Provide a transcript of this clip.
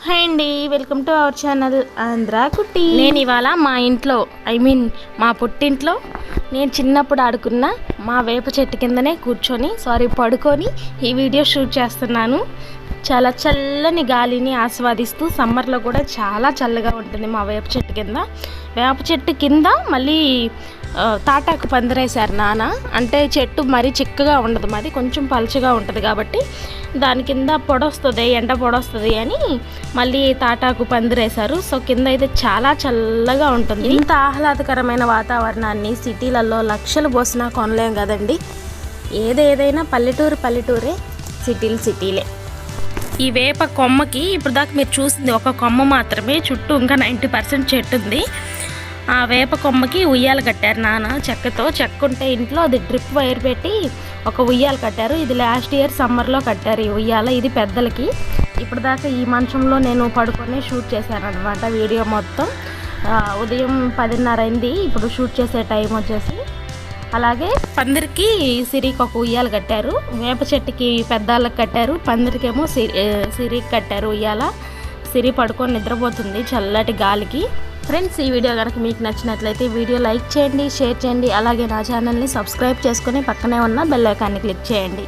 Hi అండి, welcome to our channel Andhra కుట్టి. నేను ఇవాళ మా ఇంట్లో మా పుట్టింట్లో నేను చిన్నప్పుడు ఆడుకున్న మా వేప చెట్టు కిందనే పడుకొని ఈ వీడియో షూట్ చేస్తున్నాను. చాలా చల్లని గాలిని ఆస్వాదిస్తూ సమ్మర్లో కూడా చాలా చల్లగా ఉంటుంది మా వేప చెట్టు కింద మళ్ళీ తాటాకు పందిరేశారు నాన్న. అంటే చెట్టు మరీ చిక్కగా ఉండదు, మాది కొంచెం పలుచగా ఉంటుంది కాబట్టి దాని కింద ఎండ పొడొస్తుంది అని మళ్ళీ తాటాకు పందిరేశారు. సో కింద అయితే చాలా చల్లగా ఉంటుంది. ఇంత ఆహ్లాదకరమైన వాతావరణాన్ని సిటీలలో లక్షలు పోసినా కొనలేం కదండి. ఏదైనా పల్లెటూరే, సిటీలే. ఈ వేప కొమ్మకి ఇప్పుడు దాకా మీరు చూసింది ఒక కొమ్మ మాత్రమే, చుట్టూ ఇంకా 90% చెట్టు ఉంది. ఆ వేప కొమ్మకి ఉయ్యాలు కట్టారు నాన్న చెక్క ఉంటే ఇంట్లో అది డ్రిప్ వైర్ పెట్టి ఒక ఉయ్యాలు కట్టారు. ఇది లాస్ట్ ఇయర్ సమ్మర్లో కట్టారు ఈ ఉయ్యాల. ఇది పెద్దలకి. ఇప్పుడు దాకా ఈ మంచంలో నేను పడుకొని షూట్ చేశాను అనమాట వీడియో మొత్తం. ఉదయం 10:30 అయింది ఇప్పుడు షూట్ చేసే టైం వచ్చేసి. అలాగే పందిరికి సిరికి ఒక ఉయ్యాలు కట్టారు, వేప చెట్టుకి పెద్దాళ్ళకి కట్టారు, పందిరికేమో సిరికి కట్టారు ఉయ్యాల. సిరి పడుకొని నిద్రపోతుంది చల్లటి గాలికి. ఫ్రెండ్స్, ఈ వీడియో కనుక మీకు నచ్చినట్లయితే వీడియో లైక్ చేయండి, షేర్ చేయండి. అలాగే నా ఛానల్ని సబ్స్క్రైబ్ చేసుకొని పక్కనే ఉన్న బెల్ ఐకాన్ని క్లిక్ చేయండి.